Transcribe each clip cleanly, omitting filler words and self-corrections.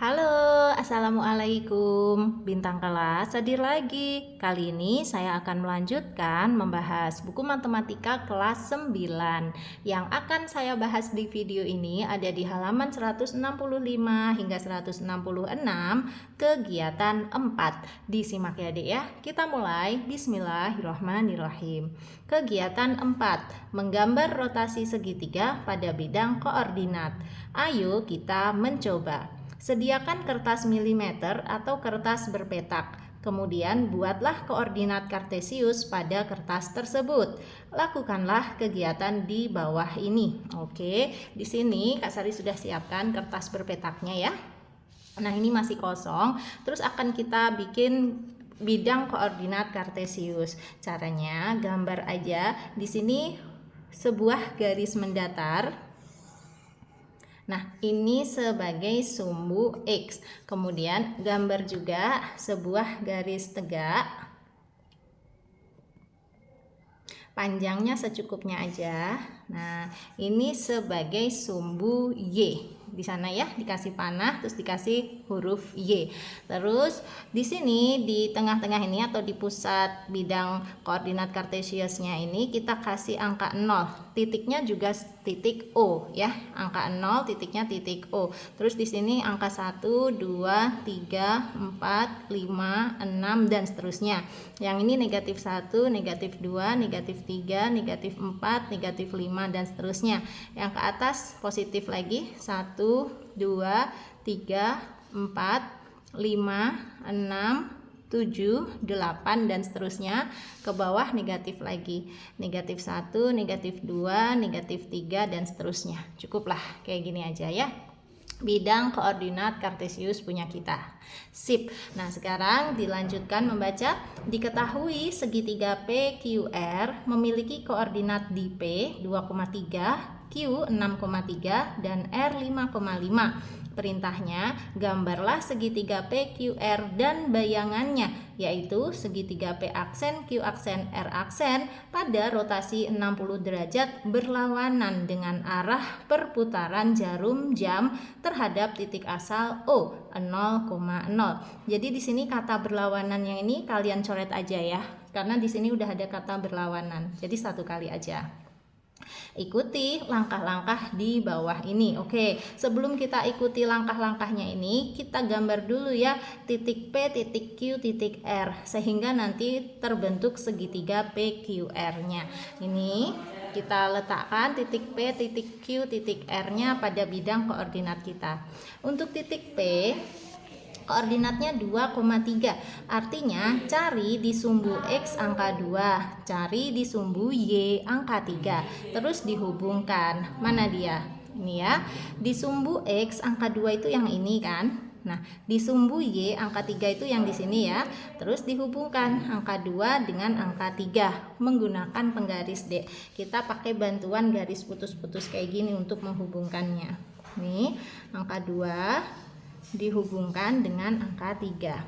Halo, assalamualaikum. Bintang kelas hadir lagi. Kali ini saya akan melanjutkan membahas buku matematika kelas 9. Yang akan saya bahas di video ini ada di halaman 165 hingga 166, kegiatan 4. Disimak ya Dek ya. Kita mulai. Bismillahirrahmanirrahim. Kegiatan 4, menggambar rotasi segitiga pada bidang koordinat. Ayo kita mencoba. Sediakan kertas milimeter atau kertas berpetak. Kemudian buatlah koordinat kartesius pada kertas tersebut. Lakukanlah kegiatan di bawah ini. Oke, di sini Kak Sari sudah siapkan kertas berpetaknya ya. Nah, ini masih kosong. Terus akan kita bikin bidang koordinat kartesius. Caranya gambar aja di sini sebuah garis mendatar. Nah, ini sebagai sumbu X. Kemudian gambar juga sebuah garis tegak. Panjangnya secukupnya aja. Nah, ini sebagai sumbu Y. Di sana ya dikasih panah, terus dikasih huruf Y. Terus di sini di tengah-tengah ini atau di pusat bidang koordinat kartesiusnya ini kita kasih angka 0. Titiknya juga titik O ya. Angka 0, titiknya titik O. Terus di sini angka 1, 2, 3, 4, 5, 6 dan seterusnya. Yang ini negatif 1, negatif 2, negatif 3, negatif 4, negatif 5 dan seterusnya. Yang ke atas positif lagi 1, 2, 3, 4, 5, 6, 7, 8 dan seterusnya. Ke bawah negatif lagi, negatif 1, negatif 2, negatif 3 dan seterusnya. Cukuplah kayak gini aja ya bidang koordinat kartesius punya kita. Sip. Nah, sekarang dilanjutkan membaca. Diketahui segitiga PQR memiliki koordinat di P 2,3, Q 6,3 dan R 5,5. Perintahnya, gambarlah segitiga PQR dan bayangannya, yaitu segitiga P aksen, Q aksen, R aksen pada rotasi 60 derajat berlawanan dengan arah perputaran jarum jam terhadap titik asal O 0,0. Jadi di sini kata berlawanan yang ini kalian coret aja ya, karena di sini udah ada kata berlawanan. Jadi satu kali aja. Ikuti langkah-langkah di bawah ini. Oke, sebelum kita ikuti langkah-langkahnya ini, kita gambar dulu ya titik P, titik Q, titik R, sehingga nanti terbentuk segitiga PQR-nya. Ini kita letakkan titik P, titik Q, titik R-nya pada bidang koordinat kita. Untuk titik P, koordinatnya 2,3. Artinya cari di sumbu X angka 2, cari di sumbu Y angka 3, terus dihubungkan. Mana dia? Ini ya. Di sumbu X angka 2 itu yang ini kan? Nah, di sumbu Y angka 3 itu yang di sini ya. Terus dihubungkan angka 2 dengan angka 3 menggunakan penggaris D. Kita pakai bantuan garis putus-putus kayak gini untuk menghubungkannya. Nih, angka 2 dihubungkan dengan angka 3.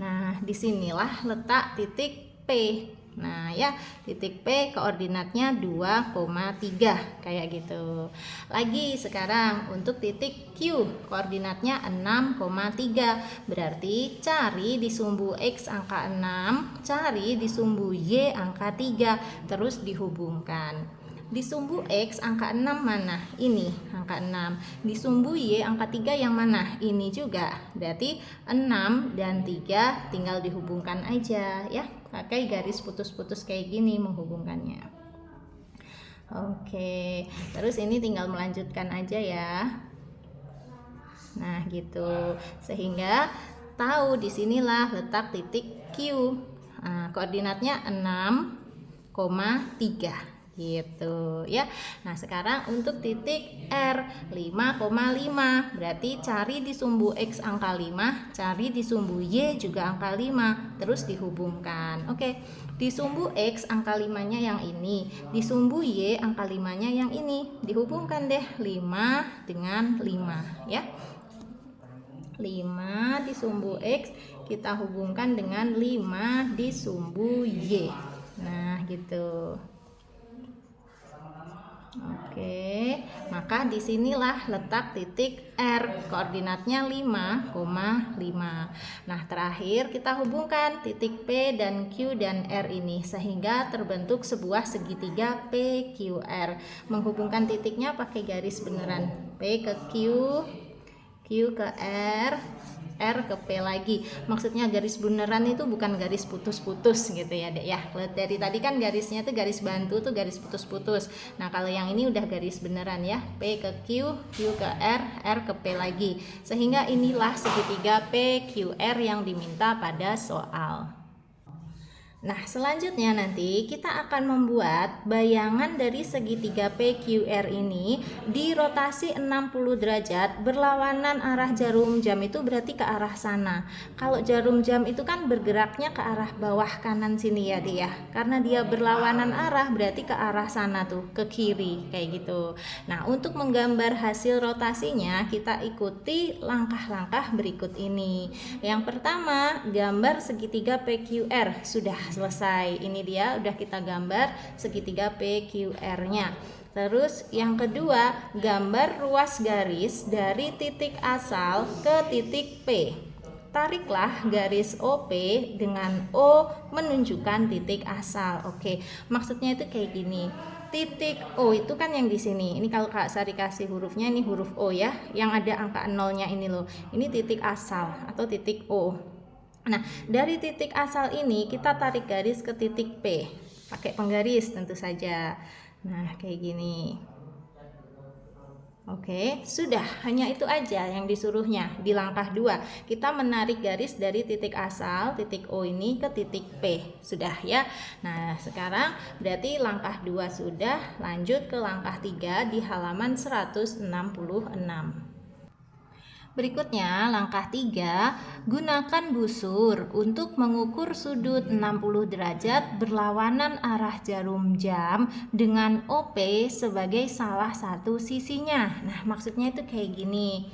Nah, disinilah letak titik P. Nah, ya, titik P koordinatnya 2,3 kayak gitu. Lagi sekarang untuk titik Q koordinatnya 6,3. Berarti cari di sumbu X angka 6, cari di sumbu Y angka 3, terus dihubungkan. Di sumbu X angka 6 mana? Ini angka 6. Di sumbu Y angka 3 yang mana? Ini juga. Berarti 6 dan 3 tinggal dihubungkan aja ya. Pakai garis putus-putus kayak gini menghubungkannya. Oke, terus ini tinggal melanjutkan aja ya. Nah, gitu. Sehingga tahu disinilah letak titik Q. Nah, koordinatnya 6,3 gitu ya. Nah, sekarang untuk titik R 5,5. Berarti cari di sumbu X angka 5, cari di sumbu Y juga angka 5, terus dihubungkan. Oke. Di sumbu X angka 5-nya yang ini, di sumbu Y angka 5-nya yang ini. Dihubungkan deh 5 dengan 5 ya. 5 di sumbu X kita hubungkan dengan 5 di sumbu Y. Nah, gitu. Oke, maka disinilah letak titik R, koordinatnya 5,5. Nah, terakhir kita hubungkan titik P dan Q dan R ini sehingga terbentuk sebuah segitiga PQR. Menghubungkan titiknya pakai garis beneran, P ke Q, Q ke R ke P lagi. Maksudnya garis beneran itu bukan garis putus-putus gitu ya Dek ya. Dari tadi kan garisnya tuh garis bantu tuh garis putus-putus. Nah kalau yang ini udah garis beneran ya, P ke Q, Q ke R ke P lagi. Sehingga inilah segitiga PQR yang diminta pada soal. Nah, selanjutnya nanti kita akan membuat bayangan dari segitiga PQR ini dirotasi 60 derajat berlawanan arah jarum jam, itu berarti ke arah sana. Kalau jarum jam itu kan bergeraknya ke arah bawah kanan sini ya dia. Karena dia berlawanan arah berarti ke arah sana tuh, ke kiri kayak gitu. Nah, untuk menggambar hasil rotasinya kita ikuti langkah-langkah berikut ini. Yang pertama, gambar segitiga PQR. Sudah selesai. Ini dia udah kita gambar segitiga PQR-nya. Terus yang kedua, gambar ruas garis dari titik asal ke titik P. Tariklah garis OP dengan O menunjukkan titik asal. Oke, maksudnya itu kayak gini. Titik O itu kan yang di sini. Ini kalau Kak Sari kasih hurufnya, ini huruf O ya, yang ada angka nolnya ini loh. Ini titik asal atau titik O. Nah, dari titik asal ini kita tarik garis ke titik P. Pakai penggaris tentu saja. Nah, kayak gini. Oke, sudah, hanya itu aja yang disuruhnya. Di langkah 2, kita menarik garis dari titik asal, titik O ini ke titik P. Sudah ya. Nah, sekarang berarti langkah 2 sudah, lanjut ke langkah 3 di halaman 166. Berikutnya, langkah 3, gunakan busur untuk mengukur sudut 60 derajat berlawanan arah jarum jam dengan OP sebagai salah satu sisinya. Nah, maksudnya itu kayak gini.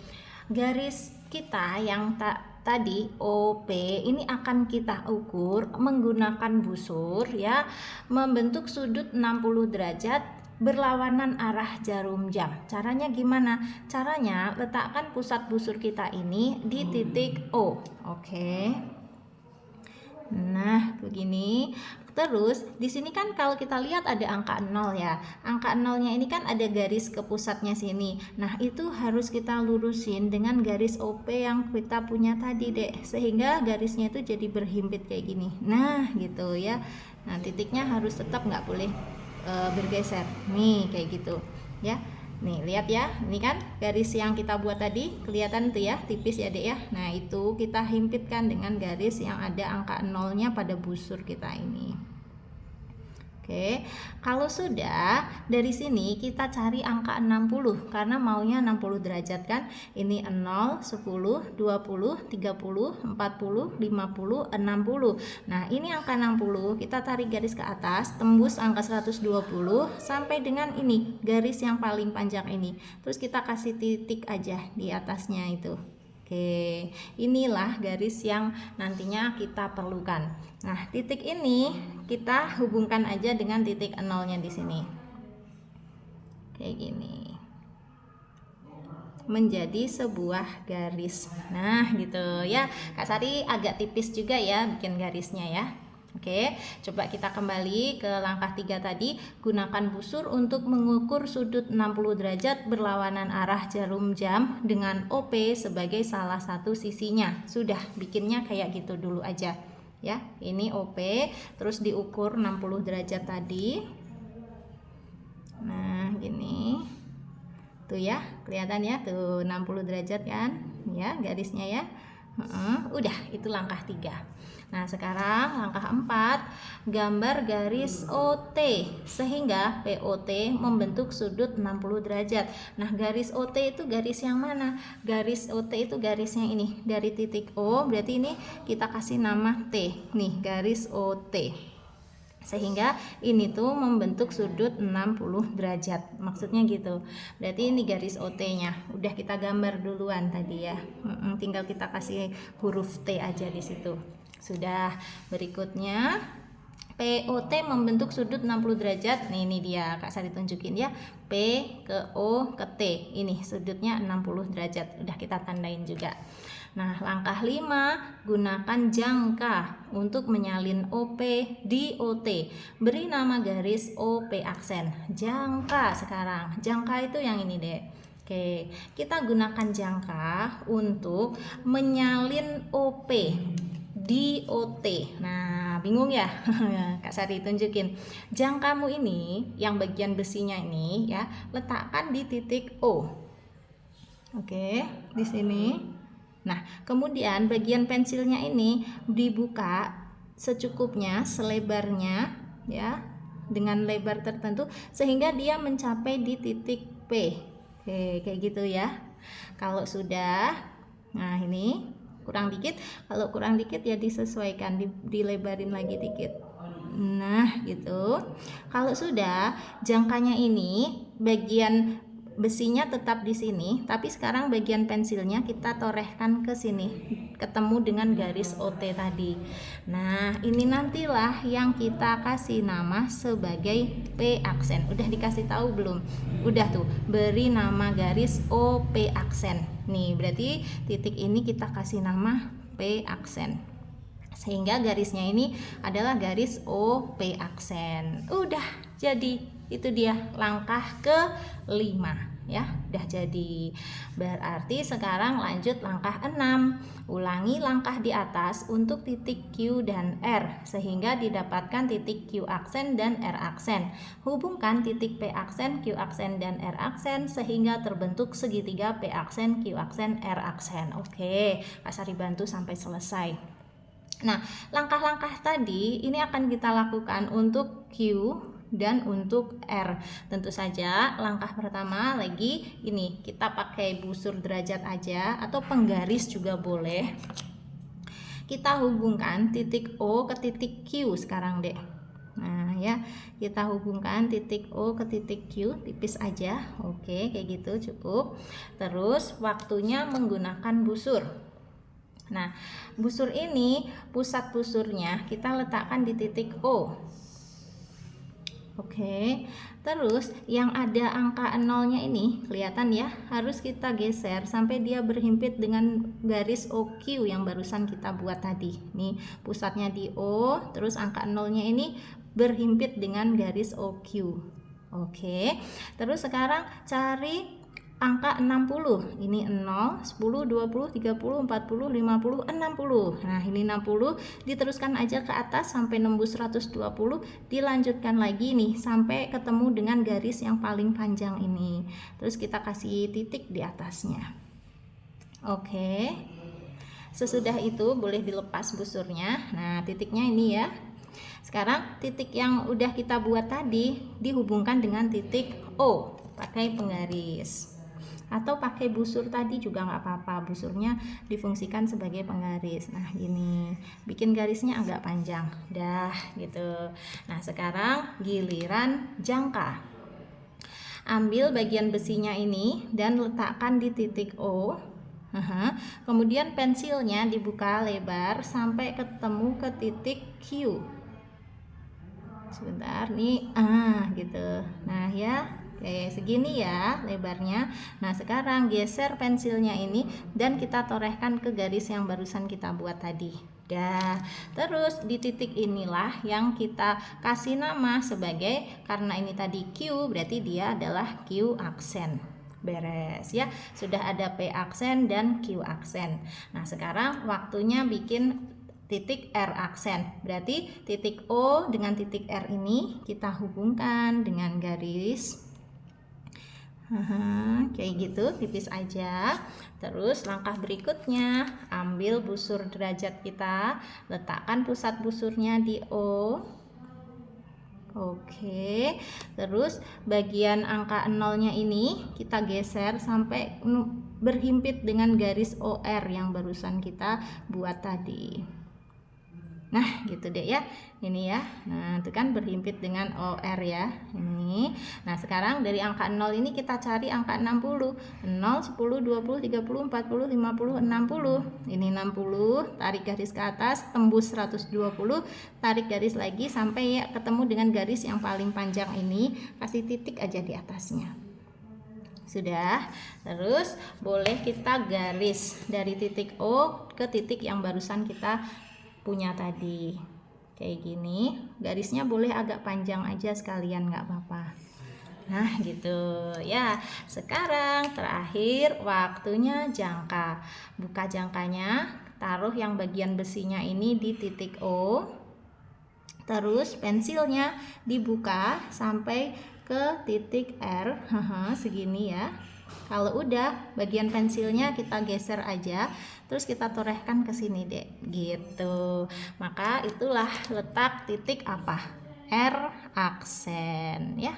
Garis kita yang tadi OP ini akan kita ukur menggunakan busur ya, membentuk sudut 60 derajat berlawanan arah jarum jam. Caranya gimana? Caranya letakkan pusat busur kita ini di titik O. Oke. Nah, begini. Terus di sini kan kalau kita lihat ada angka 0 ya. Angka 0-nya ini kan ada garis ke pusatnya sini. Nah, itu harus kita lurusin dengan garis OP yang kita punya tadi, Dek. Sehingga garisnya itu jadi berhimpit kayak gini. Nah, gitu ya. Nah, titiknya harus tetap nggak boleh bergeser nih kayak gitu ya. Nih lihat ya, ini kan garis yang kita buat tadi kelihatan tuh ya, tipis ya Dek ya. Nah itu kita himpitkan dengan garis yang ada angka nolnya pada busur kita ini. Oke, kalau sudah dari sini kita cari angka 60 karena maunya 60 derajat kan. Ini 0, 10, 20, 30, 40, 50, 60. Nah, ini angka 60 kita tarik garis ke atas, tembus angka 120 sampai dengan ini, garis yang paling panjang ini. Terus kita kasih titik aja di atasnya itu. Oke, inilah garis yang nantinya kita perlukan. Nah, titik ini kita hubungkan aja dengan titik nolnya di sini. Kayak gini. Menjadi sebuah garis. Nah, gitu ya. Kak Sari agak tipis juga ya bikin garisnya ya. Oke, coba kita kembali ke langkah 3 tadi. Gunakan busur untuk mengukur sudut 60 derajat berlawanan arah jarum jam dengan OP sebagai salah satu sisinya. Sudah, bikinnya kayak gitu dulu aja ya. Ini OP, terus diukur 60 derajat tadi. Nah, gini. Tuh ya, kelihatan ya, tuh 60 derajat kan? Ya, garisnya ya. Udah, itu langkah 3. Nah, sekarang langkah 4, gambar garis OT sehingga POT membentuk sudut 60 derajat. Nah, garis OT itu garis yang mana? Garis OT itu garis yang ini, dari titik O, berarti ini kita kasih nama T. Nih, garis OT. Sehingga ini tuh membentuk sudut 60 derajat. Maksudnya gitu. Berarti ini garis OT-nya. Udah kita gambar duluan tadi ya. Tinggal kita kasih huruf T aja di situ. Sudah. Berikutnya POT membentuk sudut 60 derajat. Nih, ini dia Kak Sari tunjukin ya. P ke O ke T. Ini sudutnya 60 derajat. Udah kita tandain juga. Nah, langkah 5, gunakan jangka untuk menyalin OP di OT. Beri nama garis OP aksen. Jangka sekarang. Jangka itu yang ini deh. Oke, kita gunakan jangka untuk menyalin OP di OT. Nah, bingung ya? Kak Sari tunjukin. Jangkamu ini, yang bagian besinya ini ya, letakkan di titik O. Oke, di sini. Nah, kemudian bagian pensilnya ini dibuka secukupnya, selebarnya ya, dengan lebar tertentu sehingga dia mencapai di titik P. Oke, kayak gitu ya. Kalau sudah, nah ini kurang dikit, kalau kurang dikit ya disesuaikan, dilebarin lagi dikit. Nah, gitu. Kalau sudah, jangkanya ini bagian besinya tetap di sini, tapi sekarang bagian pensilnya kita torehkan ke sini, ketemu dengan garis OT tadi. Nah, ini nantilah yang kita kasih nama sebagai P aksen. Udah dikasih tahu belum? Udah tuh, beri nama garis OP aksen. Nih, berarti titik ini kita kasih nama P aksen. Sehingga garisnya ini adalah garis OP aksen. Udah jadi. Itu dia langkah ke-5 ya, udah jadi. Berarti sekarang lanjut langkah 6. Ulangi langkah di atas untuk titik Q dan R sehingga didapatkan titik Q aksen dan R aksen. Hubungkan titik P aksen, Q aksen dan R aksen sehingga terbentuk segitiga P aksen, Q aksen, R aksen. Oke, Kak Sari bantu sampai selesai. Nah, langkah-langkah tadi ini akan kita lakukan untuk Q dan untuk R. Tentu saja langkah pertama lagi ini kita pakai busur derajat aja atau penggaris juga boleh. Kita hubungkan titik O ke titik Q sekarang deh. Nah ya, kita hubungkan titik O ke titik Q, tipis aja. Oke, kayak gitu cukup. Terus waktunya menggunakan busur. Nah, busur ini pusat busurnya kita letakkan di titik O. Oke, terus yang ada angka nolnya ini kelihatan ya, harus kita geser sampai dia berhimpit dengan garis OQ yang barusan kita buat tadi. Nih pusatnya di O, terus angka nolnya ini berhimpit dengan garis OQ. Oke, terus sekarang cari angka 60. Ini 0, 10, 20, 30, 40, 50, 60. Nah, ini 60 diteruskan aja ke atas sampai nembus 120, dilanjutkan lagi nih sampai ketemu dengan garis yang paling panjang ini. Terus kita kasih titik di atasnya. Oke. Sesudah itu boleh dilepas busurnya. Nah, titiknya ini ya. Sekarang titik yang udah kita buat tadi dihubungkan dengan titik O pakai penggaris. Atau pakai busur tadi juga nggak apa-apa, busurnya difungsikan sebagai penggaris. Nah gini, bikin garisnya agak panjang dah gitu. Nah sekarang giliran jangka. Ambil bagian besinya ini dan letakkan di titik O. Kemudian pensilnya dibuka lebar sampai ketemu ke titik Q. Sebentar nih, gitu. Nah ya, oke, segini ya lebarnya. Nah sekarang geser pensilnya ini dan kita torehkan ke garis yang barusan kita buat tadi. Dah. Terus di titik inilah yang kita kasih nama sebagai, karena ini tadi Q berarti dia adalah Q aksen. Beres ya, sudah ada P aksen dan Q aksen. Nah sekarang waktunya bikin titik R aksen. Berarti titik O dengan titik R ini kita hubungkan dengan garis. Kayak gitu, tipis aja. Terus langkah berikutnya, ambil busur derajat kita, letakkan pusat busurnya di O. Oke, terus bagian angka nolnya ini kita geser sampai berhimpit dengan garis OR yang barusan kita buat tadi. Nah, gitu deh ya. Ini ya. Nah, itu kan berhimpit dengan OR ya. Ini. Nah, sekarang dari angka 0 ini kita cari angka 60. 0, 10, 20, 30, 40, 50, 60. Ini 60, tarik garis ke atas, tembus 120, tarik garis lagi sampai ya ketemu dengan garis yang paling panjang ini, kasih titik aja di atasnya. Sudah. Terus boleh kita garis dari titik O ke titik yang barusan kita punya tadi, kayak gini. Garisnya boleh agak panjang aja sekalian, nggak apa-apa. Nah, gitu ya. Sekarang terakhir waktunya jangka. Buka jangkanya, taruh yang bagian besinya ini di titik O. Terus pensilnya dibuka sampai ke titik R. Segini ya. Kalau udah, bagian pensilnya kita geser aja, terus kita torehkan ke sini deh, gitu. Maka itulah letak titik apa? R aksen ya.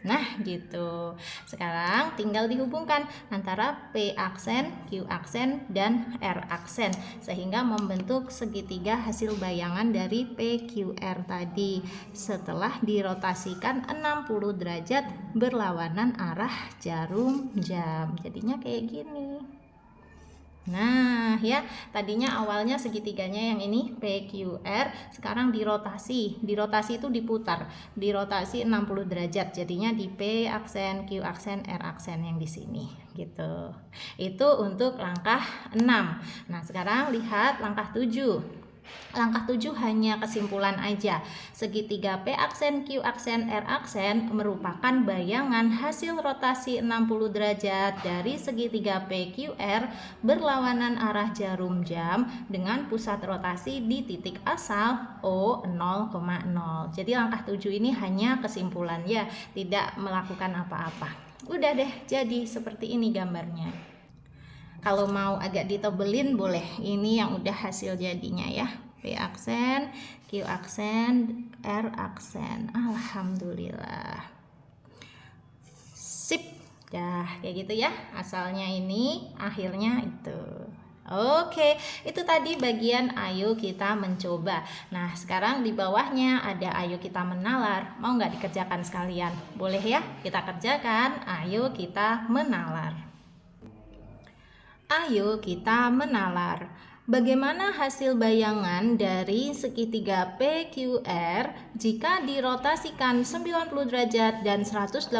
Nah, gitu. Sekarang tinggal dihubungkan antara P aksen, Q aksen, dan R aksen sehingga membentuk segitiga hasil bayangan dari PQR tadi setelah dirotasikan 60 derajat berlawanan arah jarum jam. Jadinya kayak gini. Nah, ya, tadinya awalnya segitiganya yang ini PQR, sekarang dirotasi. Dirotasi itu diputar, dirotasi 60 derajat. Jadinya di P aksen, Q aksen, R aksen yang di sini, gitu. Itu untuk langkah 6. Nah, sekarang lihat langkah 7. Langkah 7 hanya kesimpulan aja. Segitiga P aksen, Q aksen, R aksen merupakan bayangan hasil rotasi 60 derajat dari segitiga PQR berlawanan arah jarum jam dengan pusat rotasi di titik asal O 0,0. Jadi langkah 7 ini hanya kesimpulan ya, tidak melakukan apa-apa. Udah deh, jadi seperti ini gambarnya. Kalau mau agak ditebelin boleh. Ini yang udah hasil jadinya ya. P aksen, Q aksen, R aksen. Alhamdulillah. Sip. Dah kayak gitu ya. Asalnya ini, akhirnya itu. Oke, itu tadi bagian ayo kita mencoba. Nah, sekarang di bawahnya ada ayo kita menalar. Mau nggak dikerjakan sekalian? Boleh ya, kita kerjakan. Ayo kita menalar. Ayo kita menalar. Bagaimana hasil bayangan dari segitiga PQR jika dirotasikan 90 derajat dan 180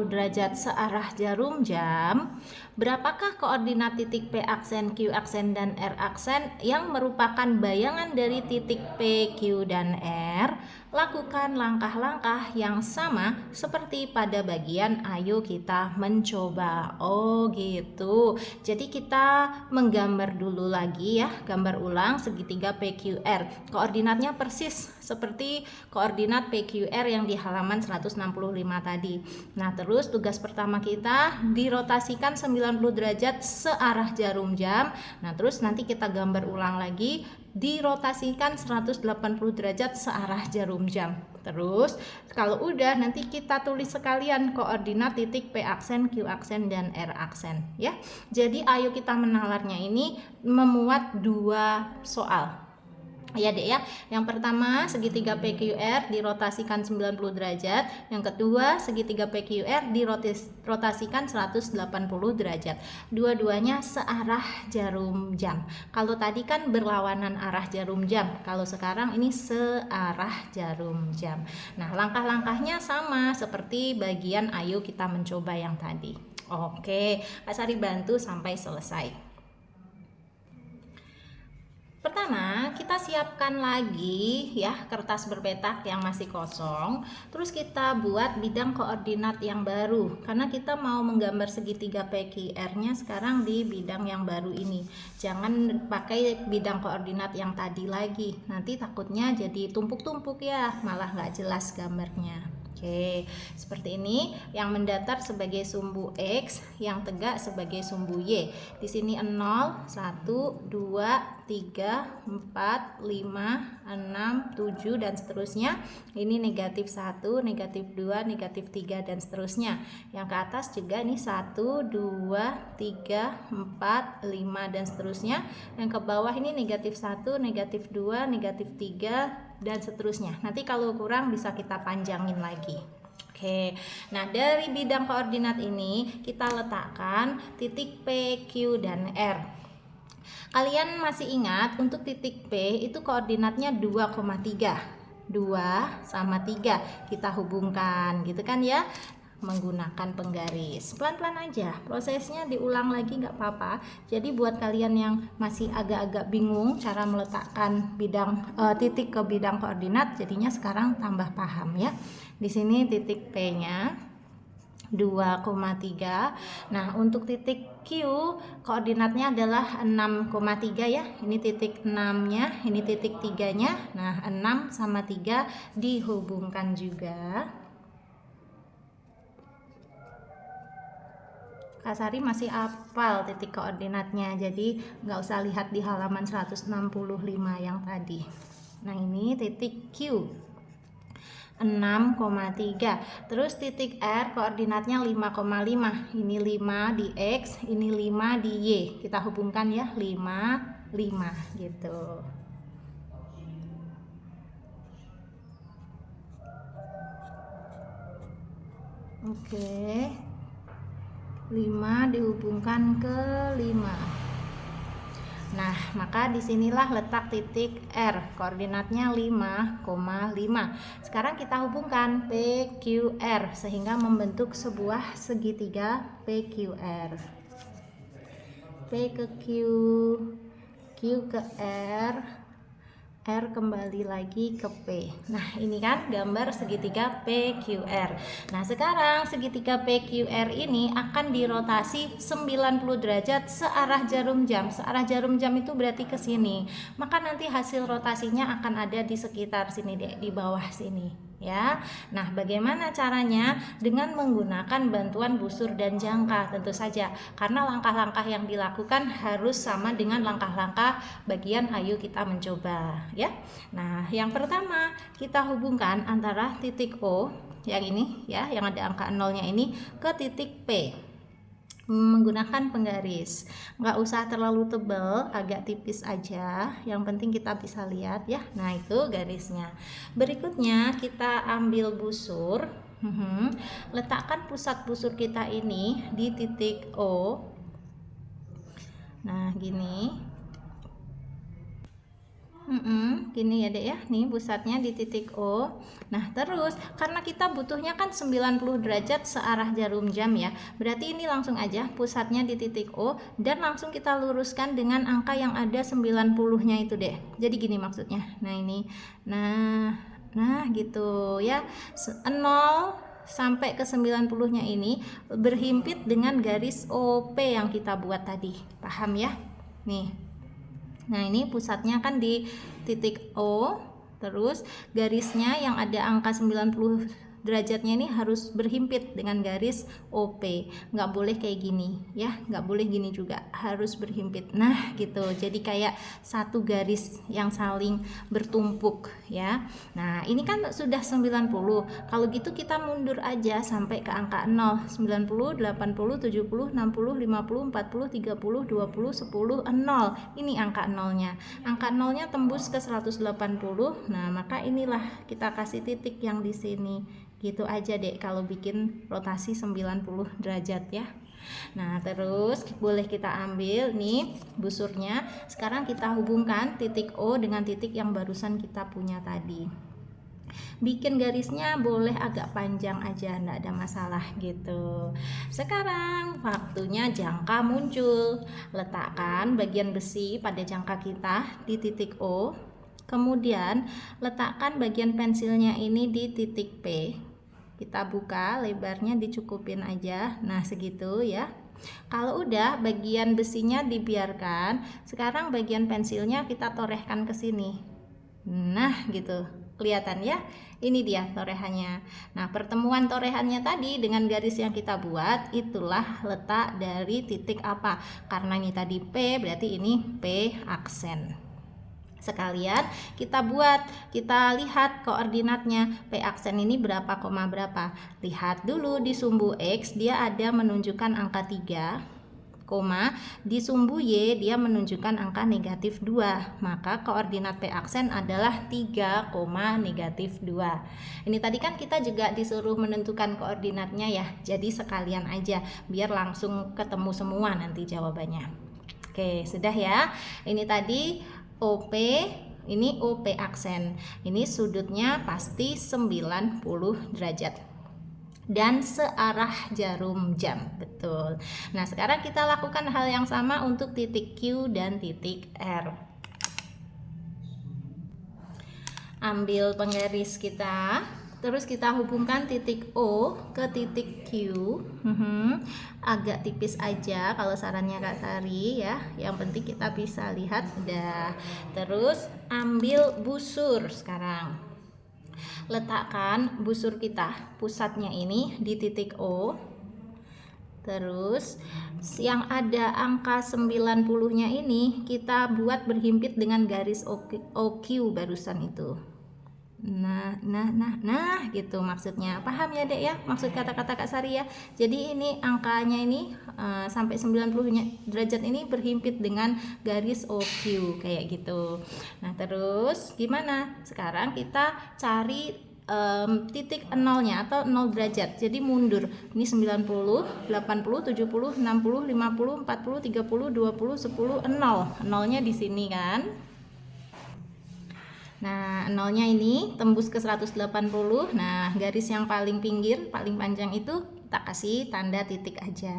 derajat searah jarum jam? Berapakah koordinat titik P aksen, Q aksen, dan R aksen yang merupakan bayangan dari titik P, Q, dan R? Lakukan langkah-langkah yang sama seperti pada bagian ayo kita mencoba. Oh gitu. Jadi kita menggambar dulu lagi ya, gambar ulang segitiga PQR. Koordinatnya persis seperti koordinat PQR yang di halaman 165 tadi. Nah, terus tugas pertama kita dirotasikan 90 derajat searah jarum jam. Nah, terus nanti kita gambar ulang lagi, dirotasikan 180 derajat searah jarum jam. Terus kalau udah nanti kita tulis sekalian koordinat titik P aksen, Q aksen, dan R aksen ya. Jadi ayo kita menalarnya ini memuat 2 soal. Ya deh ya. Yang pertama segitiga PQR dirotasikan 90 derajat, yang kedua segitiga PQR dirotasikan 180 derajat. Dua-duanya searah jarum jam. Kalau tadi kan berlawanan arah jarum jam, kalau sekarang ini searah jarum jam. Nah, langkah-langkahnya sama seperti bagian ayo kita mencoba yang tadi. Oke, Kak Sari bantu sampai selesai. Pertama, kita siapkan lagi ya kertas berpetak yang masih kosong. Terus kita buat bidang koordinat yang baru. Karena kita mau menggambar segitiga PQR-nya sekarang di bidang yang baru ini. Jangan pakai bidang koordinat yang tadi lagi. Nanti takutnya jadi tumpuk-tumpuk ya, malah nggak jelas gambarnya. Oke, seperti ini. Yang mendatar sebagai sumbu X, yang tegak sebagai sumbu Y. Di sini 0, 1, 2, 3, 4, 5, 6, 7 dan seterusnya. Ini negatif 1, negatif 2, negatif 3 dan seterusnya. Yang ke atas juga ini 1, 2, 3, 4, 5 dan seterusnya. Yang ke bawah ini negatif 1, negatif 2, negatif 3 dan seterusnya. Nanti kalau kurang bisa kita panjangin lagi. Oke, nah dari bidang koordinat ini kita letakkan titik P, Q, dan R. Kalian masih ingat untuk titik P itu koordinatnya 2,3. 2 sama 3 kita hubungkan gitu kan ya, menggunakan penggaris. Pelan-pelan aja, prosesnya diulang lagi nggak apa-apa. Jadi buat kalian yang masih agak-agak bingung cara meletakkan bidang titik ke bidang koordinat, jadinya sekarang tambah paham ya. Di sini titik P-nya 2,3. Nah, untuk titik Q koordinatnya adalah 6,3 ya. Ini titik 6-nya, ini titik 3-nya. Nah, 6 sama 3 dihubungkan juga. Kak Sari masih hafal titik koordinatnya, jadi nggak usah lihat di halaman 165 yang tadi. Nah, ini titik Q 6,3. Terus titik R koordinatnya 5,5. Ini 5 di X, ini 5 di Y. Kita hubungkan ya, 5, 5 gitu. Oke. 5 dihubungkan ke 5. Nah, maka disinilah letak titik R, koordinatnya 5,5. Sekarang kita hubungkan PQR sehingga membentuk sebuah segitiga PQR. P ke Q, Q ke R, R kembali lagi ke P. Nah, ini kan gambar segitiga PQR. Nah, sekarang segitiga PQR ini akan dirotasi 90 derajat searah jarum jam. Searah jarum jam itu berarti ke sini. Maka nanti hasil rotasinya akan ada di sekitar sini deh, di bawah sini. Ya, nah bagaimana caranya? Dengan menggunakan bantuan busur dan jangka tentu saja, karena langkah-langkah yang dilakukan harus sama dengan langkah-langkah bagian ayo kita mencoba ya. Nah, yang pertama kita hubungkan antara titik O yang ini ya, yang ada angka 0-nya ini ke titik P menggunakan penggaris. Nggak usah terlalu tebal, agak tipis aja, yang penting kita bisa lihat ya. Nah, itu garisnya. Berikutnya kita ambil busur, letakkan pusat busur kita ini di titik O. Nah, gini. Gini ya dek ya, nih pusatnya di titik O. Nah, terus karena kita butuhnya kan 90 derajat searah jarum jam ya, berarti ini langsung aja pusatnya di titik O dan langsung kita luruskan dengan angka yang ada 90-nya itu deh. Jadi gini maksudnya. Nah, ini. Nah gitu ya. 0 sampai ke 90-nya ini berhimpit dengan garis OP yang kita buat tadi. Paham ya? Nih. Nah, ini pusatnya kan di titik O, terus garisnya yang ada angka 90 derajatnya ini harus berhimpit dengan garis OP. Nggak boleh kayak gini ya, nggak boleh gini juga, harus berhimpit. Nah gitu, jadi kayak satu garis yang saling bertumpuk ya. Nah, ini kan sudah 90. Kalau gitu kita mundur aja sampai ke angka 0. 90, 80, 70, 60, 50, 40, 30, 20, 10, 0. Ini angka 0-nya. Angka 0-nya tembus ke 180. Nah, maka inilah kita kasih titik yang di sini. Gitu aja deh kalau bikin rotasi 90 derajat ya. Nah, terus boleh kita ambil nih busurnya. Sekarang kita hubungkan titik O dengan titik yang barusan kita punya tadi. Bikin garisnya boleh agak panjang aja, enggak ada masalah gitu. Sekarang waktunya jangka muncul. Letakkan bagian besi pada jangka kita di titik O. Kemudian letakkan bagian pensilnya ini di titik P. Kita buka, lebarnya dicukupin aja. Nah, segitu ya. Kalau udah bagian besinya dibiarkan, sekarang bagian pensilnya kita torehkan ke sini. Nah, gitu. Kelihatan ya, ini dia torehannya. Nah, pertemuan torehannya tadi dengan garis yang kita buat, itulah letak dari titik apa. Karena ini tadi P, berarti ini P aksen. Sekalian kita lihat koordinatnya. P aksen ini berapa, koma berapa. Lihat dulu di sumbu X, dia ada menunjukkan angka 3, di sumbu Y dia menunjukkan angka negatif 2, maka koordinat P aksen adalah 3, negatif 2. Ini tadi kan kita juga disuruh menentukan koordinatnya ya, jadi sekalian aja biar langsung ketemu semua nanti jawabannya. Oke, sudah ya. Ini tadi OP, ini OP aksen. Ini sudutnya pasti 90 derajat dan searah jarum jam, betul. Nah, sekarang kita lakukan hal yang sama untuk titik Q dan titik R. Ambil penggaris kita, terus kita hubungkan titik O ke titik Q. Agak tipis aja kalau sarannya Kak Sari ya. Yang penting kita bisa lihat udah. Terus ambil busur sekarang. Letakkan busur kita, pusatnya ini di titik O. Terus yang ada angka 90-nya ini kita buat berhimpit dengan garis OQ barusan itu. Nah gitu maksudnya. Paham ya Dek ya maksud kata-kata Kak Sari ya. Jadi ini angkanya ini sampai 90 derajat ini berhimpit dengan garis OQ kayak gitu. Nah, terus gimana? Sekarang kita cari titik nolnya atau 0 derajat. Jadi mundur. Ini 90, 80, 70, 60, 50, 40, 30, 20, 10, 0. Nolnya di sini kan. Nah, nolnya ini tembus ke 180. Nah, garis yang paling pinggir, paling panjang itu kita kasih tanda titik aja.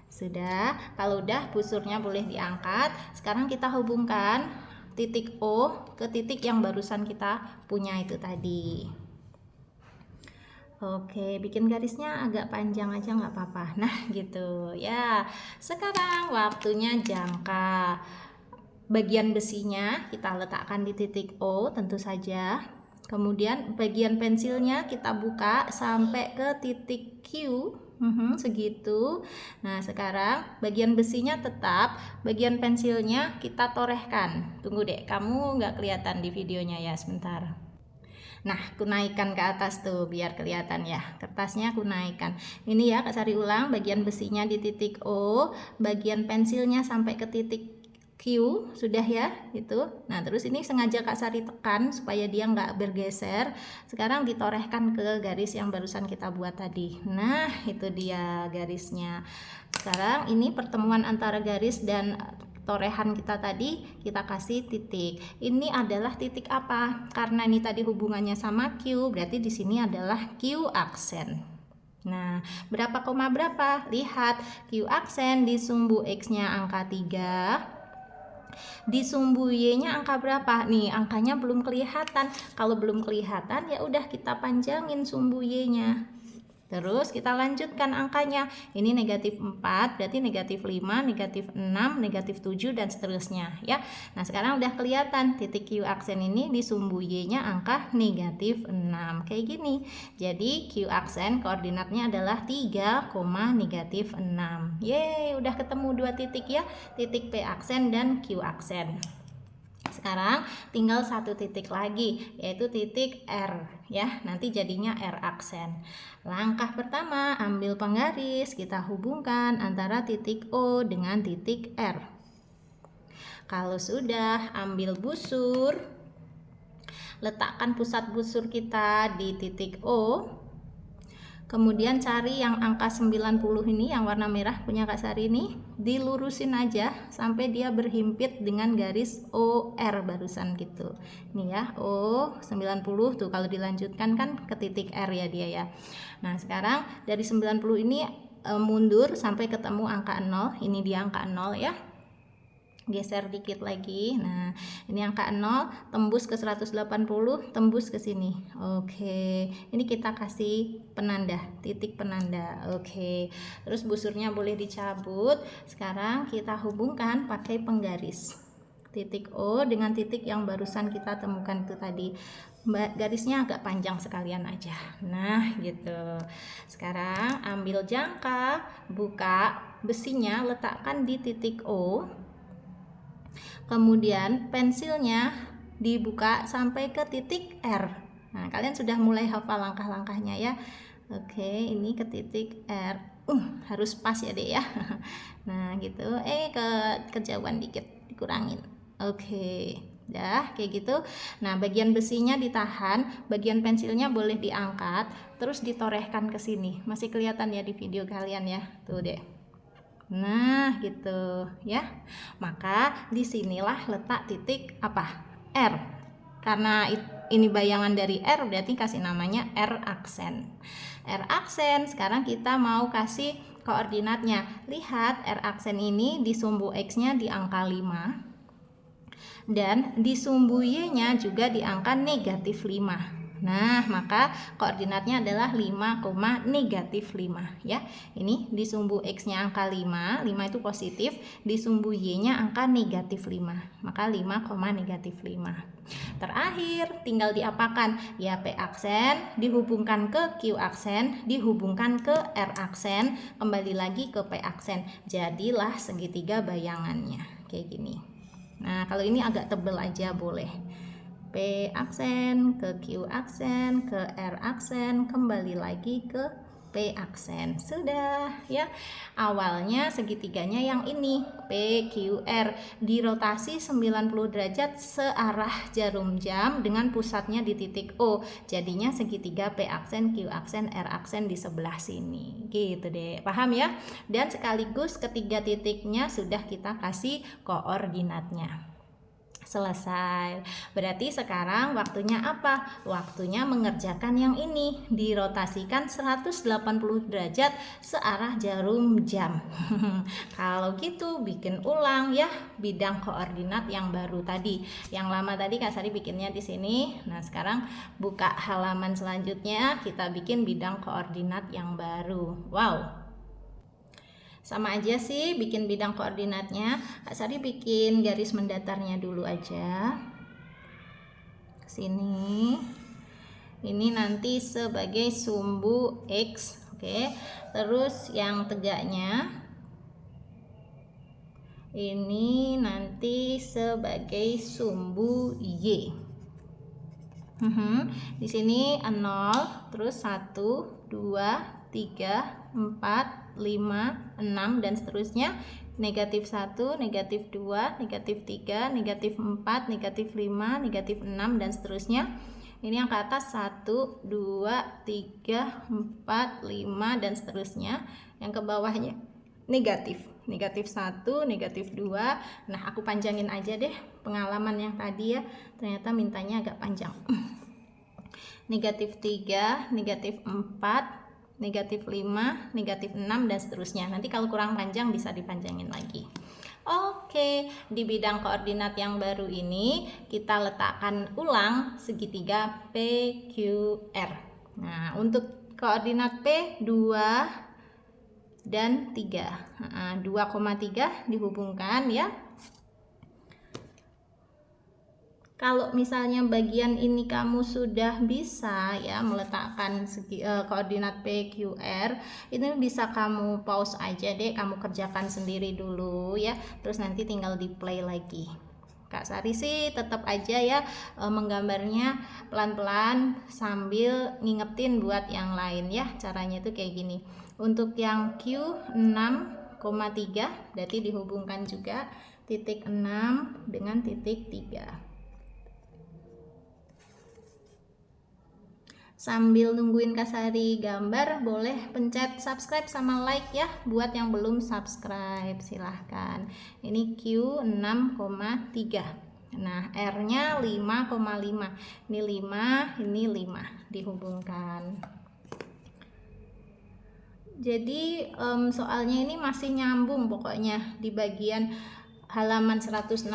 Sudah, kalau udah busurnya boleh diangkat. Sekarang kita hubungkan titik O ke titik yang barusan kita punya itu tadi. Oke, bikin garisnya agak panjang aja nggak apa-apa. Nah, gitu ya. Sekarang waktunya jangka. Bagian besinya kita letakkan di titik O tentu saja. Kemudian bagian pensilnya kita buka sampai ke titik Q. Segitu. Nah, sekarang bagian besinya tetap, bagian pensilnya kita torehkan. Tunggu deh, kamu nggak kelihatan di videonya ya, sebentar. Nah, aku naikkan ke atas tuh biar kelihatan ya. Kertasnya aku naikkan. Ini ya, Kak Sari ulang, bagian besinya di titik O, bagian pensilnya sampai ke titik Q, sudah ya itu. Nah, terus ini sengaja Kak Sari tekan supaya dia nggak bergeser. Sekarang ditorehkan ke garis yang barusan kita buat tadi. Nah, itu dia garisnya. Sekarang ini pertemuan antara garis dan torehan kita tadi, kita kasih titik. Ini adalah titik apa? Karena ini tadi hubungannya sama Q, berarti di sini adalah Q aksen. Nah, berapa koma berapa? Lihat, Q aksen di sumbu X-nya angka 3. Di sumbu Y-nya angka berapa? Nih, angkanya belum kelihatan. Kalau belum kelihatan, ya udah kita panjangin sumbu Y-nya. Terus kita lanjutkan angkanya. Ini negatif 4, berarti negatif 5, negatif 6, negatif 7, dan seterusnya ya. Nah, sekarang udah kelihatan titik Q aksen ini di sumbu Y-nya angka negatif 6. Kayak gini. Jadi Q aksen koordinatnya adalah 3, negatif 6. Yeay, udah ketemu dua titik ya. Titik P aksen dan Q aksen. Sekarang tinggal satu titik lagi, yaitu titik R ya. Nanti jadinya R aksen. Langkah pertama, ambil penggaris, kita hubungkan antara titik O dengan titik R. Kalau sudah, ambil busur, letakkan pusat busur kita di titik O. Kemudian cari yang angka 90 ini, yang warna merah punya Kak Sari ini, dilurusin aja sampai dia berhimpit dengan garis OR barusan gitu. Nih ya, O 90 tuh kalau dilanjutkan kan ke titik R ya dia ya. Nah, sekarang dari 90 ini mundur sampai ketemu angka 0. Ini dia angka 0 ya. Geser dikit lagi. Nah, ini angka 0 tembus ke 180, tembus ke sini. Oke. Ini kita kasih penanda, titik penanda. Oke. Terus busurnya boleh dicabut. Sekarang kita hubungkan pakai penggaris. titik O dengan titik yang barusan kita temukan itu tadi. Garisnya agak panjang sekalian aja. Nah, gitu. Sekarang ambil jangka, buka besinya, letakkan di titik O. Kemudian pensilnya dibuka sampai ke titik R. Nah, kalian sudah mulai hafal langkah-langkahnya ya. Oke, ini ke titik R. Harus pas ya, Dek ya. Nah, gitu. Kejauhan dikit, dikurangin. Oke. Dah, kayak gitu. Nah, bagian besinya ditahan, bagian pensilnya boleh diangkat, terus ditorehkan ke sini. Masih kelihatan ya di video kalian ya. Tuh, Dek. Nah, gitu ya. Maka disinilah letak titik apa? R. Karena ini bayangan dari R, berarti kasih namanya R aksen. R aksen, sekarang kita mau kasih koordinatnya. Lihat, R aksen ini di sumbu X-nya di angka 5 dan di sumbu Y-nya juga di angka negatif 5. Nah, maka koordinatnya adalah 5, negatif 5 ya. Ini di sumbu X-nya angka 5, 5 itu positif, di sumbu Y-nya angka negatif 5. Maka 5, negatif 5. Terakhir, tinggal diapakan? Ya, P aksen dihubungkan ke Q aksen, dihubungkan ke R aksen, kembali lagi ke P aksen. Jadilah segitiga bayangannya. Kayak gini. Nah, kalau ini agak tebel aja boleh. P aksen ke Q aksen ke R aksen, kembali lagi ke P aksen. Sudah ya. Awalnya segitiganya yang ini P Q R dirotasi 90 derajat searah jarum jam dengan pusatnya di titik O. Jadinya segitiga P aksen, Q aksen, R aksen di sebelah sini. Gitu deh. Paham ya? Dan sekaligus ketiga titiknya sudah kita kasih koordinatnya. Selesai. Berarti sekarang waktunya apa? Waktunya mengerjakan yang ini. Dirotasikan 180 derajat searah jarum jam. Kalau gitu bikin ulang ya bidang koordinat yang baru tadi. Yang lama tadi Kak Sari bikinnya di sini. Nah, sekarang buka halaman selanjutnya, kita bikin bidang koordinat yang baru. Wow. Sama aja sih bikin bidang koordinatnya. Kak Sari bikin garis mendatarnya dulu aja. Sini. Ini nanti sebagai sumbu X, oke. Terus yang tegaknya ini nanti sebagai sumbu Y. Di sini 0, terus 1, 2, 3, 4, 5, 6 dan seterusnya. Negatif 1, negatif 2, negatif 3, negatif 4, negatif 5, negatif 6 dan seterusnya. Ini yang ke atas 1, 2, 3, 4, 5 dan seterusnya. Yang ke bawahnya negatif. Negatif 1, negatif 2. Nah, aku panjangin aja deh pengalaman yang tadi ya. Ternyata mintanya agak panjang. Negatif 3, negatif 4, negatif 5, negatif 6 dan seterusnya. Nanti kalau kurang panjang bisa dipanjangin lagi. Oke, di bidang koordinat yang baru ini kita letakkan ulang segitiga PQR. Nah, untuk koordinat P 2 dan 3. 2,3 dihubungkan ya. Kalau misalnya bagian ini kamu sudah bisa ya meletakkan koordinat PQR, itu bisa kamu pause aja deh, kamu kerjakan sendiri dulu ya. Terus nanti tinggal di play lagi. Kak Sari sih tetap aja ya menggambarnya pelan-pelan sambil ngingetin buat yang lain ya. Caranya itu kayak gini. Untuk yang Q 6,3 berarti dihubungkan juga titik 6 dengan titik 3. Sambil nungguin Kak Sari gambar, boleh pencet subscribe sama like ya buat yang belum subscribe, silahkan. Ini Q 6,3. Nah, R-nya 5,5. Ini 5, ini 5 dihubungkan. Jadi soalnya ini masih nyambung pokoknya di bagian halaman 165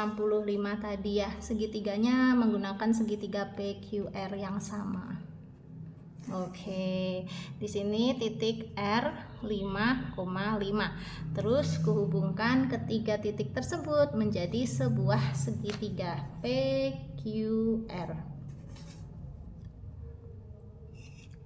tadi ya. Segitiganya menggunakan segitiga PQR yang sama. Oke, di sini titik R 5,5. Terus kuhubungkan ketiga titik tersebut menjadi sebuah segitiga PQR.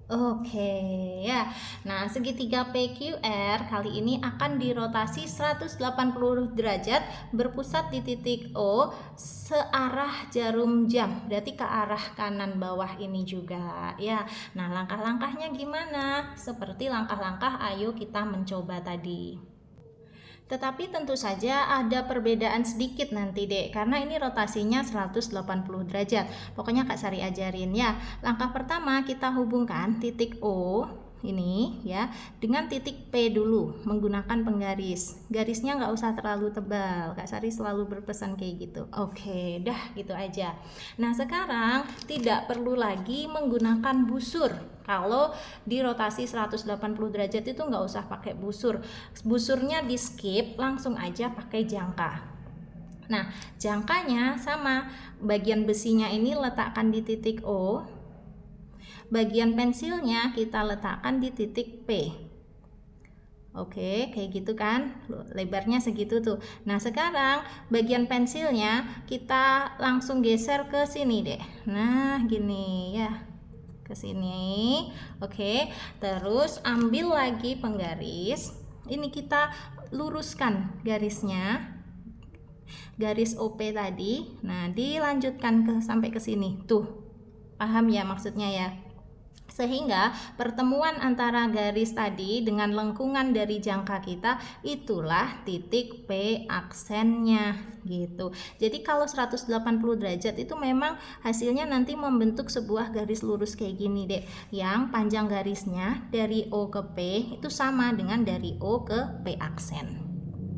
Oke ya. Nah, segitiga PQR kali ini akan dirotasi 180 derajat berpusat di titik O searah jarum jam. Berarti ke arah kanan bawah ini juga ya. Nah, langkah-langkahnya gimana? Seperti langkah-langkah ayo kita mencoba tadi. Tetapi tentu saja ada perbedaan sedikit nanti dek, karena ini rotasinya 180 derajat. Pokoknya Kak Sari ajarin ya. Langkah pertama kita hubungkan titik O ini ya dengan titik P dulu menggunakan penggaris. Garisnya nggak usah terlalu tebal, Kak Sari selalu berpesan kayak gitu. Oke, dah gitu aja. Nah, sekarang tidak perlu lagi menggunakan busur. Kalau di rotasi 180 derajat itu nggak usah pakai busur. Busurnya di skip, langsung aja pakai jangka. Nah, jangkanya sama, bagian besinya ini letakkan di titik O, bagian pensilnya kita letakkan di titik P. Oke, kayak gitu kan, lebarnya segitu tuh. Nah, sekarang bagian pensilnya kita langsung geser ke sini deh. Nah, gini ya, ke sini. Oke, terus ambil lagi penggaris. Ini kita luruskan garisnya, garis OP tadi. Nah, dilanjutkan sampai ke sini. Tuh, paham ya maksudnya ya? Sehingga pertemuan antara garis tadi dengan lengkungan dari jangka kita itulah titik P aksennya gitu. Jadi kalau 180 derajat itu memang hasilnya nanti membentuk sebuah garis lurus kayak gini deh, yang panjang garisnya dari O ke P itu sama dengan dari O ke P aksen.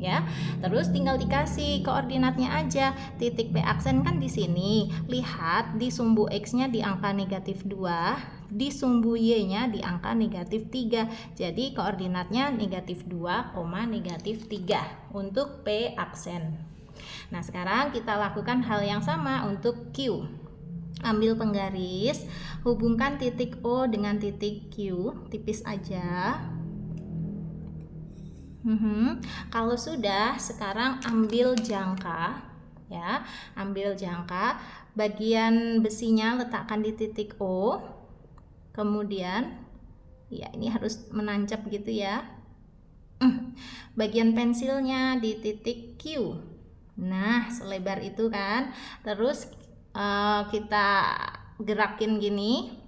Ya, terus tinggal dikasih koordinatnya aja. Titik P aksen kan di sini. Lihat di sumbu X-nya di angka negatif 2, di sumbu Y-nya di angka negatif 3. Jadi koordinatnya negatif 2, negatif 3 untuk P aksen. Nah, sekarang kita lakukan hal yang sama untuk Q. Ambil penggaris, hubungkan titik O dengan titik Q, tipis aja. Kalau sudah, sekarang ambil jangka ya, ambil jangka, bagian besinya letakkan di titik O, kemudian ya ini harus menancap gitu ya, bagian pensilnya di titik Q. Nah, selebar itu kan, terus kita gerakin gini.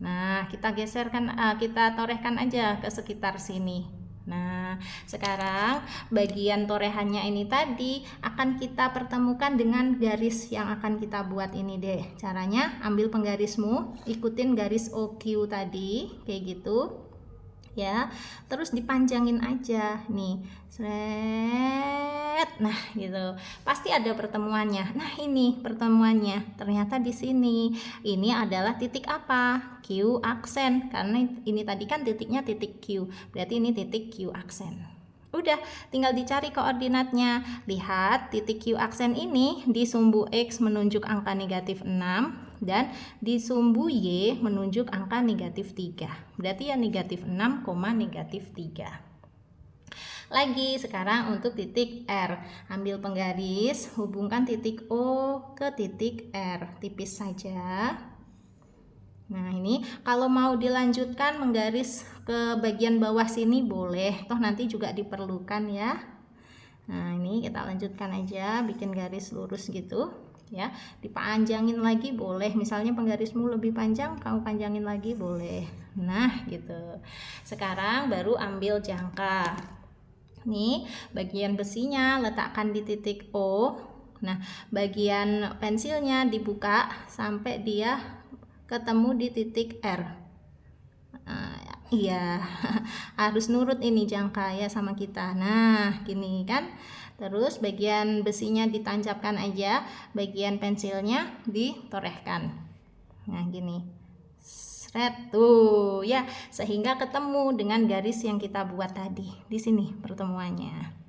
Nah, kita geserkan, kita torehkan aja ke sekitar sini. Nah, sekarang bagian torehannya ini tadi akan kita pertemukan dengan garis yang akan kita buat ini deh. Caranya ambil penggarismu, ikutin garis OQ tadi, kayak gitu. Ya, terus dipanjangin aja nih, seret, nah gitu, pasti ada pertemuannya. Nah, ini pertemuannya, ternyata di sini, ini adalah titik apa? Q aksen, karena ini tadi kan titiknya titik Q, berarti ini titik Q aksen. Udah, tinggal dicari koordinatnya. Lihat, titik Q aksen ini di sumbu X menunjuk angka negatif 6 dan di sumbu Y menunjuk angka negatif 3. Berarti ya negatif 6, negatif 3. Lagi sekarang untuk titik R, ambil penggaris, hubungkan titik O ke titik R, tipis saja. Nah, ini kalau mau dilanjutkan menggaris ke bagian bawah sini boleh, toh nanti juga diperlukan ya. Nah, ini kita lanjutkan aja, bikin garis lurus gitu ya. Dipanjangin lagi boleh, misalnya penggarismu lebih panjang, kamu panjangin lagi boleh. Nah, gitu. Sekarang baru ambil jangka. Nih, bagian besinya letakkan di titik O. Nah, bagian pensilnya dibuka sampai dia ketemu di titik R. Iya, harus nurut ini jangka ya sama kita. Nah, gini kan. Terus bagian besinya ditancapkan aja, bagian pensilnya ditorehkan. Nah, gini. Sret tuh ya, sehingga ketemu dengan garis yang kita buat tadi. Di sini pertemuannya.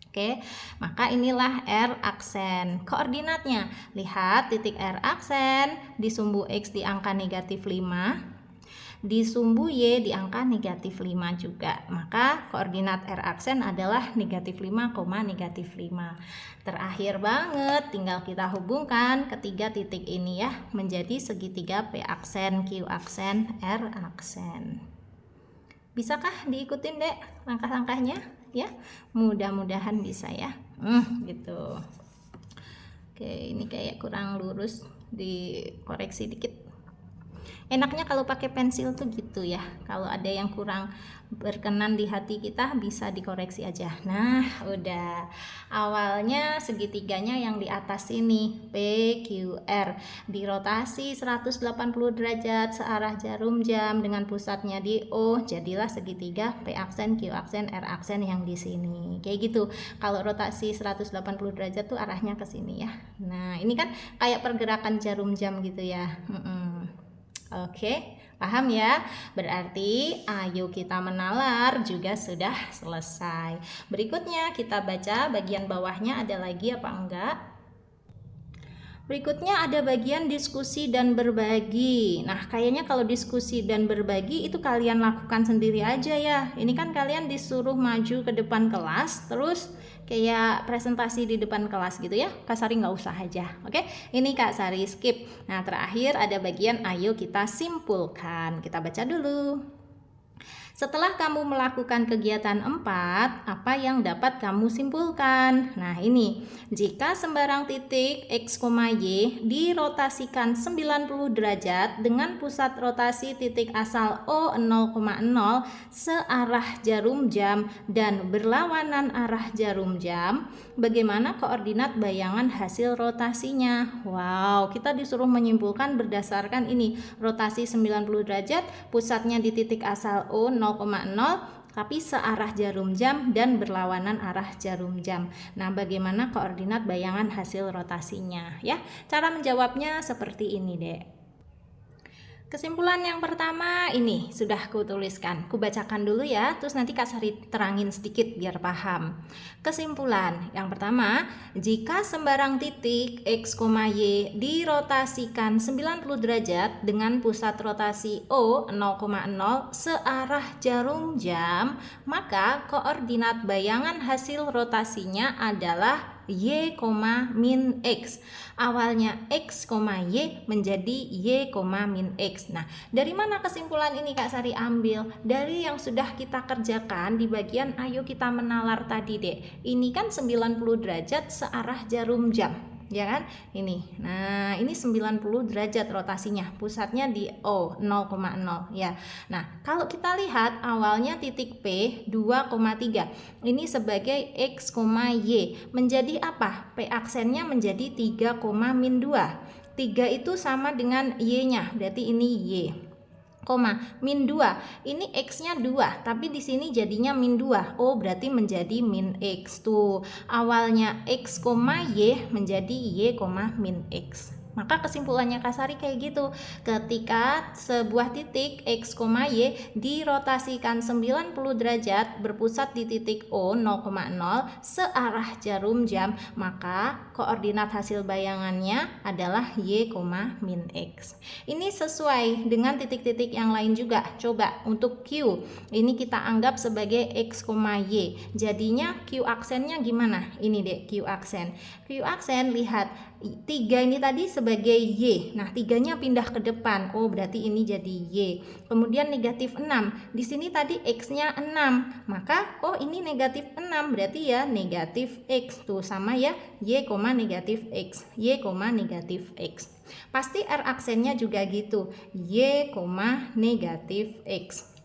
Oke, maka inilah R aksen. Koordinatnya, lihat titik R aksen di sumbu X di angka negatif 5. di sumbu Y di angka negatif 5 juga. Maka koordinat R aksen adalah negatif 5, negatif 5. Terakhir banget, tinggal kita hubungkan ketiga titik ini ya menjadi segitiga P aksen, Q aksen, R aksen. Bisakah diikutin dek langkah-langkahnya ya? Mudah-mudahan bisa ya. Gitu. Oke, ini kayak kurang lurus, dikoreksi dikit. Enaknya kalau pakai pensil tuh gitu ya. Kalau ada yang kurang berkenan di hati kita bisa dikoreksi aja. Nah, udah. Awalnya segitiganya yang di atas ini P, Q, R dirotasi 180 derajat searah jarum jam dengan pusatnya di O, jadilah segitiga P aksen, Q aksen, R aksen yang di sini. Kayak gitu. Kalau rotasi 180 derajat tuh arahnya ke sini ya. Nah, ini kan kayak pergerakan jarum jam gitu ya. Oke, paham ya? Berarti ayo kita menalar juga sudah selesai. Berikutnya kita baca bagian bawahnya, ada lagi apa enggak? Berikutnya ada bagian diskusi dan berbagi. Nah, kayaknya kalau diskusi dan berbagi itu kalian lakukan sendiri aja ya. Ini kan kalian disuruh maju ke depan kelas, terus kayak presentasi di depan kelas gitu ya. Kak Sari nggak usah aja, oke? Ini Kak Sari skip. Nah, terakhir ada bagian ayo kita simpulkan. Kita baca dulu. Setelah kamu melakukan kegiatan 4, apa yang dapat kamu simpulkan? Nah, ini. Jika sembarang titik X, Y dirotasikan 90 derajat dengan pusat rotasi titik asal O 0,0 searah jarum jam dan berlawanan arah jarum jam, bagaimana koordinat bayangan hasil rotasinya? Wow, kita disuruh menyimpulkan berdasarkan ini. Rotasi 90 derajat, pusatnya di titik asal O 0,0 tapi searah jarum jam dan berlawanan arah jarum jam. Nah, bagaimana koordinat bayangan hasil rotasinya ya? Cara menjawabnya seperti ini, Dek. Kesimpulan yang pertama ini sudah kutuliskan. Kubacakan dulu ya, terus nanti Kak Sari terangin sedikit biar paham. Kesimpulan yang pertama, jika sembarang titik X, Y dirotasikan 90 derajat dengan pusat rotasi O 0,0 searah jarum jam, maka koordinat bayangan hasil rotasinya adalah Y, min X. Awalnya X, Y menjadi Y, min X. Nah, dari mana kesimpulan ini Kak Sari ambil? Dari yang sudah kita kerjakan di bagian ayo kita menalar tadi, Dek. Ini kan 90 derajat searah jarum jam. Ya kan? Ini. Nah, ini 90 derajat rotasinya. Pusatnya di O 0,0 ya. Nah, kalau kita lihat awalnya titik P 2,3. Ini sebagai X, Y. Menjadi apa? P aksennya menjadi 3, min 2. 3 itu sama dengan Y-nya. Berarti ini Y. Min 2. Ini X-nya 2, tapi di sini jadinya min 2. Oh, berarti menjadi min X tuh. Awalnya X, Y menjadi Y, min X. Maka kesimpulannya Kak Sari kayak gitu. Ketika sebuah titik X, Y dirotasikan 90 derajat berpusat di titik O 0,0 searah jarum jam, maka koordinat hasil bayangannya adalah Y, min X. Ini sesuai dengan titik-titik yang lain juga. Coba untuk Q, ini kita anggap sebagai X, Y. Jadinya Q aksennya gimana? Ini deh Q aksen. Q aksen, lihat 3 ini tadi sebagai Y. Nah, 3-nya pindah ke depan. Oh, berarti ini jadi Y. Kemudian negatif 6. Di sini tadi X-nya 6. Maka, oh ini negatif 6. Berarti ya negatif X. Tuh sama ya. Y, negatif X. Y, negatif X. Pasti R aksennya juga gitu. Y, negatif X.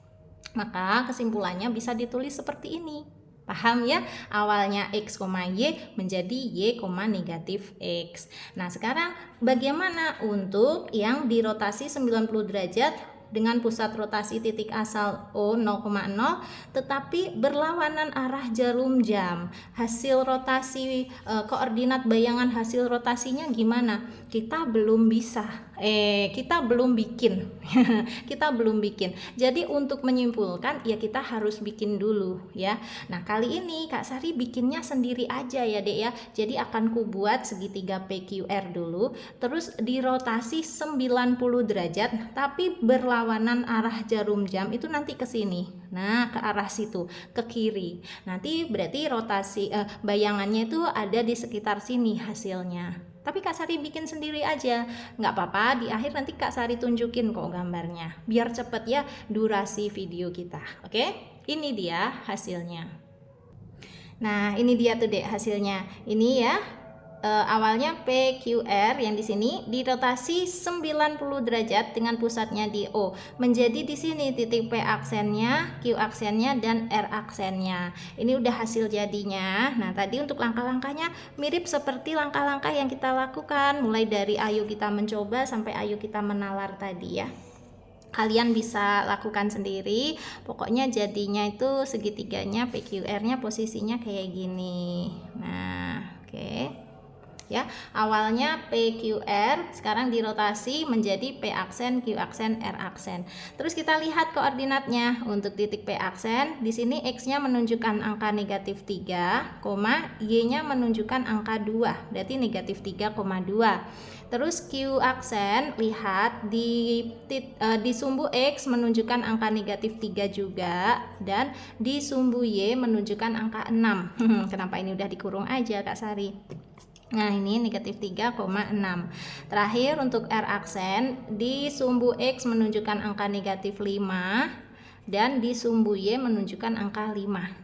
Maka kesimpulannya bisa ditulis seperti ini. Paham ya? Awalnya X, Y menjadi Y, negatif X. Nah, sekarang bagaimana untuk yang dirotasi 90 derajat dengan pusat rotasi titik asal O 0,0 tetapi berlawanan arah jarum jam? Hasil rotasi koordinat bayangan hasil rotasinya gimana? Kita belum bisa kita belum bikin. Kita belum bikin. Jadi untuk menyimpulkan ya kita harus bikin dulu ya. Nah, kali ini Kak Sari bikinnya sendiri aja ya, Dek ya. Jadi akan ku buat segitiga PQR dulu, terus dirotasi 90 derajat tapi berlawanan arah jarum jam itu nanti ke sini. Nah, ke arah situ, ke kiri. Nanti berarti rotasi bayangannya itu ada di sekitar sini hasilnya. Tapi Kak Sari bikin sendiri aja, nggak apa-apa, di akhir nanti Kak Sari tunjukin kok gambarnya, biar cepet ya durasi video kita. Oke, ini dia hasilnya. Nah, ini dia tuh Dek hasilnya. Ini ya, awalnya PQR yang di sini dirotasi 90 derajat dengan pusatnya di O. Menjadi di sini titik P aksennya, Q aksennya, dan R aksennya. Ini udah hasil jadinya. Nah, tadi untuk langkah-langkahnya mirip seperti langkah-langkah yang kita lakukan, mulai dari ayo kita mencoba sampai ayo kita menalar tadi ya. Kalian bisa lakukan sendiri. Pokoknya jadinya itu segitiganya PQR-nya posisinya kayak gini. Nah, oke. Ya, awalnya PQR, sekarang dirotasi menjadi P aksen, Q aksen, R aksen. Terus kita lihat koordinatnya. Untuk titik P aksen, di sini X-nya menunjukkan angka negatif 3, Y-nya menunjukkan angka 2, berarti negatif 3,2. Terus Q aksen, lihat di sumbu X menunjukkan angka negatif 3 juga, dan di sumbu Y menunjukkan angka 6. Kenapa ini udah dikurung aja Kak Sari? Nah, ini negatif 3,6. Terakhir untuk R aksen, di sumbu X menunjukkan angka negatif 5 dan di sumbu Y menunjukkan angka 5,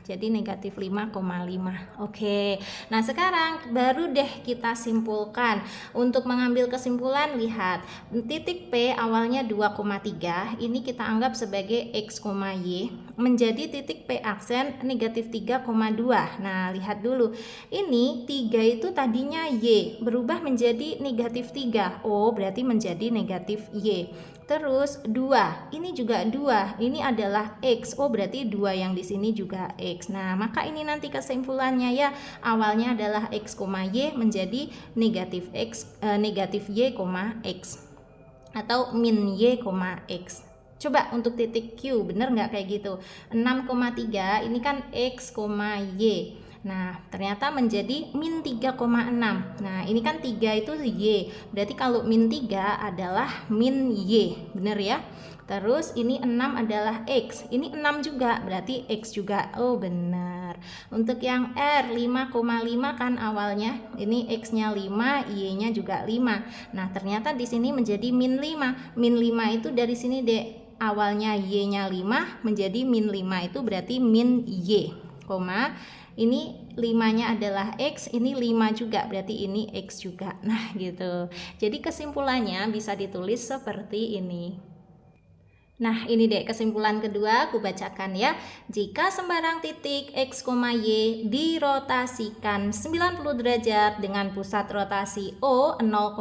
jadi negatif 5,5. Oke, nah sekarang baru deh kita simpulkan. Untuk mengambil kesimpulan, lihat titik P awalnya 2,3, ini kita anggap sebagai X, Y, menjadi titik P aksen negatif 3,2. Nah, lihat dulu, ini 3 itu tadinya Y, berubah menjadi negatif 3, oh berarti menjadi negatif Y. Terus 2, ini juga 2, ini adalah X, oh berarti 2 yang di sini juga X. Nah, maka ini nanti kesimpulannya ya, awalnya adalah X, Y menjadi negatif X, negatif Y, X, atau min Y, X. Coba untuk titik Q, bener nggak kayak gitu? 6,3 ini kan X, Y. Nah, ternyata menjadi min 3,6. Nah, ini kan 3 itu Y. Berarti kalau min 3 adalah min Y. Bener ya? Terus ini 6 adalah X. Ini 6 juga, berarti X juga. Oh, benar. Untuk yang R 5,5 kan awalnya. Ini X-nya 5, Y-nya juga 5. Nah, ternyata di sini menjadi min 5. Min 5 itu dari sini, Dek. Awalnya Y-nya 5 menjadi min 5 itu berarti min Y, ini 5-nya adalah X, ini 5 juga, berarti ini X juga. Nah, gitu. Jadi kesimpulannya bisa ditulis seperti ini. Nah, ini deh kesimpulan kedua, aku bacakan ya. Jika sembarang titik X, Y dirotasikan 90 derajat dengan pusat rotasi O 0,0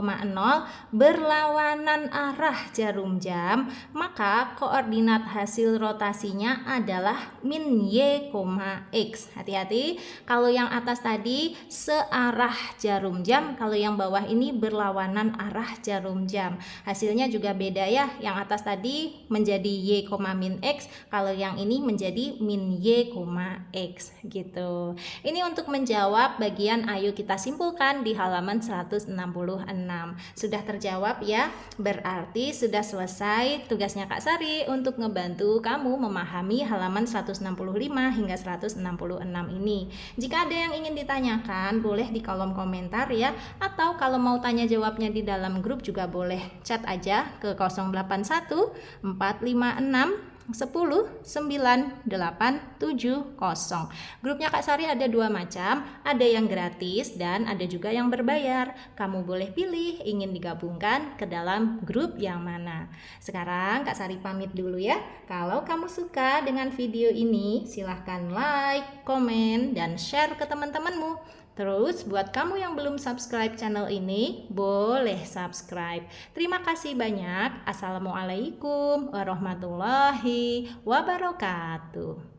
berlawanan arah jarum jam, maka koordinat hasil rotasinya adalah min Y, X. Hati-hati, kalau yang atas tadi searah jarum jam, kalau yang bawah ini berlawanan arah jarum jam. Hasilnya juga beda ya, yang atas tadi menjadi Y, min X, kalau yang ini menjadi min Y, X gitu. Ini untuk menjawab bagian ayo kita simpulkan di halaman 166. Sudah terjawab ya, berarti sudah selesai tugasnya Kak Sari untuk ngebantu kamu memahami halaman 165 hingga 166 ini. Jika ada yang ingin ditanyakan, boleh di kolom komentar ya, atau kalau mau tanya jawabnya di dalam grup juga boleh chat aja ke 081 456 10 9 8 7 0. Grupnya Kak Sari ada 2 macam, ada yang gratis dan ada juga yang berbayar. Kamu boleh pilih ingin digabungkan ke dalam grup yang mana. Sekarang Kak Sari pamit dulu ya. Kalau kamu suka dengan video ini, silahkan like, komen, dan share ke teman-temanmu. Terus buat kamu yang belum subscribe channel ini, boleh subscribe. Terima kasih banyak. Assalamualaikum warahmatullahi wabarakatuh.